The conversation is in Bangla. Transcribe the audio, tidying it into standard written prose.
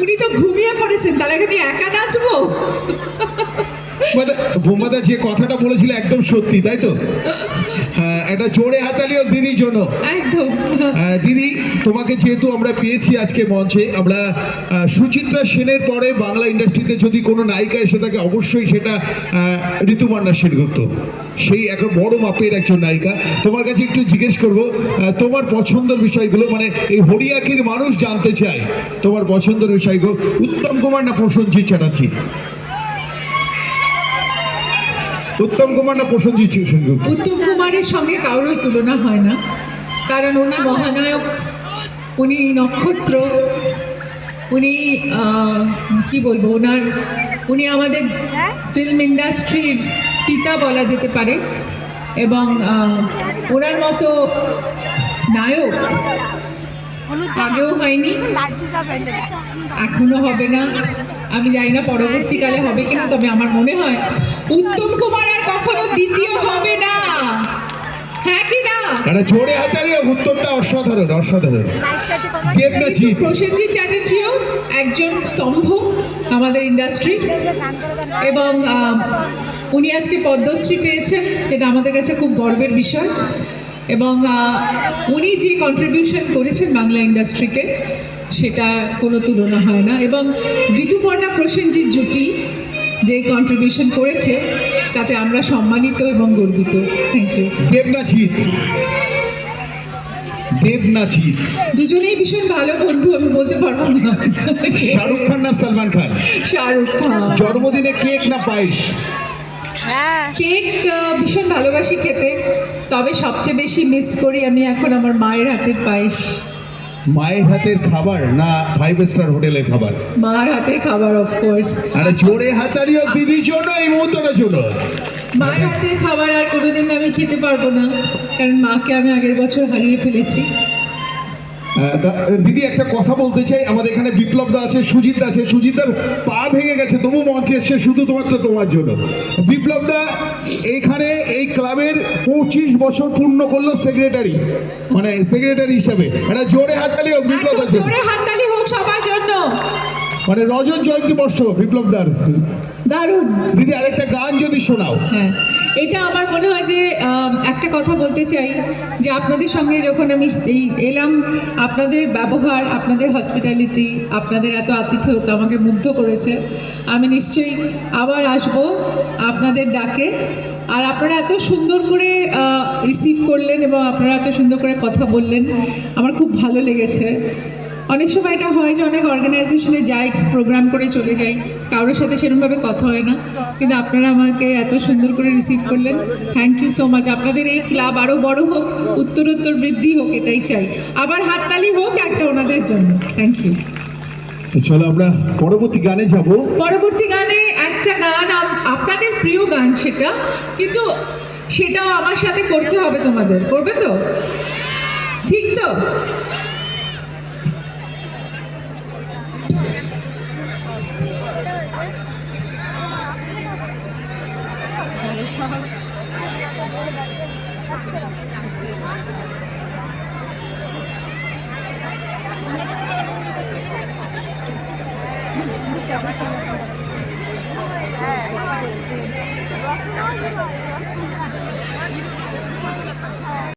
উনি তো ঘুমিয়ে পড়েছেন, তাহলে আমি একা নাচবো? বোম্বাদা যে কথাটা বলেছিল একদম সত্যি, তাই তো? হ্যাঁ, একটা জোরে হাতালিও দিদির জন্য। একদম। দিদি, তোমাকে যেহেতু আমরা পেয়েছি আজকে মঞ্চে, আমরা সুচিত্রা সেনের পরে বাংলা ইন্ডাস্ট্রিতে যদি কোনো নায়িকা এসে থাকে অবশ্যই সেটা ঋতুপর্ণা সেনগুপ্ত। সেই একটা বড় মাপের একজন নায়িকা। তোমার কাছে একটু জিজ্ঞেস করব তোমার পছন্দের বিষয়গুলো, মানে এই হরিয়াকির মানুষ জানতে চায় তোমার পছন্দের বিষয়গুলো। উত্তম কুমার না প্রসেনজিৎ চ্যাটার্জি? উত্তম কুমার না প্রসেনজিৎ সেনগুপ্ত? উত্তম কুমারের সঙ্গে কারোর তুলনা হয় না, কারণ উনি মহানায়ক, উনি নক্ষত্র, উনি কি বলবো, উনি আমাদের ফিল্ম ইন্ডাস্ট্রির পিতা বলা যেতে পারে। এবং ওনার মতো নায়ক আগেও হয়নি, এখনো হবে না। আমি জানি না পরবর্তীকালে হবে কিনা, তবে আমার মনে হয় উত্তম কুমার আর কখনো দ্বিতীয় হবে না। হ্যাঁ কি না? জোরে হাতালি, উত্তরটা অসাধারণ, অসাধারণ। প্রসেনজিৎ চ্যাটার্জিও একজন স্তম্ভ আমাদের ইন্ডাস্ট্রি, এবং উনি আজকে পদ্মশ্রী পেয়েছেন, এটা আমাদের কাছে খুব গর্বের বিষয়। এবং উনি যে কন্ট্রিবিউশন করেছেন বাংলা ইন্ডাস্ট্রিকে, সেটা কোনো তুলনা হয় না। এবং ঋতুপর্ণা প্রসেনজিৎ জুটি যে কন্ট্রিবিউশন করেছে, তাতে আমরা সম্মানিত এবং গর্বিত। Thank you. দেবনাথিত দুজনেই ভীষণ ভালো বন্ধু, আমি বলতে পারবো না। শাহরুখ খান না সালমান খান? শাহরুখ খান। জন্মদিনে কেক না পায়েস? কেক ভীষণ ভালোবাসি খেতে, তবে সবচেয়ে বেশি মিস করি আমি এখন আমার মায়ের হাতের পায়েস। মায়ের হাতের খাবার না 5 স্টার হোটেলের খাবার? মার হাতের খাবার, অফকোর্স। আরে জোরে হাতালিও দিদির জন্য, এই মুহূর্তটার জন্য। মার হাতের খাবার আর কোনোদিন আমি খেতে পারবো না, কারণ মাকে আমি আগের বছর হারিয়ে ফেলেছি। দিদি, একটা কথা বলতে চাই, আমাদের এখানে বিপ্লব দা আছে, সুজিত আছে। সুজিতার পা ভেঙে গেছে, তবু মঞ্চে এসছে শুধু তোমার জন্য। বিপ্লব দা এইখানে এই ক্লাবের 25 বছর পূর্ণ করলো সেক্রেটারি, মানে সেক্রেটারি হিসাবে। একটা জোরে হাততালিও বিপ্লব আছে। জোরে হাততালি হোক সবার জন্য। মানে রজত জয়ন্তী বর্ষ বিপ্লব দার। দারুণ। দিদি, আরেকটা গান যদি শোনাও। হ্যাঁ, এটা আমার মনে হয় যে একটা কথা বলতে চাই, যে আপনাদের সঙ্গে যখন আমি এলাম, আপনাদের ব্যবহার, আপনাদের হসপিটালিটি, আপনাদের এত আতিথেয়তা আমাকে মুগ্ধ করেছে। আমি নিশ্চয়ই আবার আসব আপনাদের ডাকে। আর আপনারা এত সুন্দর করে রিসিভ করলেন এবং আপনারা এত সুন্দর করে কথা বললেন, আমার খুব ভালো লেগেছে। অনেক সময় এটা হয় যে অনেক অর্গানাইজেশনে যাই, প্রোগ্রাম করে চলে যাই, কারোর সাথে সেরকমভাবে কথা হয় না, কিন্তু আপনারা আমাকে এত সুন্দর করে রিসিভ করলেন। Thank you so much. আপনাদের এই ক্লাব আরও বড় হোক, উত্তরোত্তর বৃদ্ধি হোক, এটাই চাই। আবার হাততালি হোক একটা ওনাদের জন্য। Thank you. চলো আমরা পরবর্তী গানে যাব। পরবর্তী গানে একটা গান, আপনাদের প্রিয় গান সেটা, কিন্তু সেটাও আমার সাথে করতে হবে তোমাদের। করবে তো? ঠিক তো? হ্যাঁ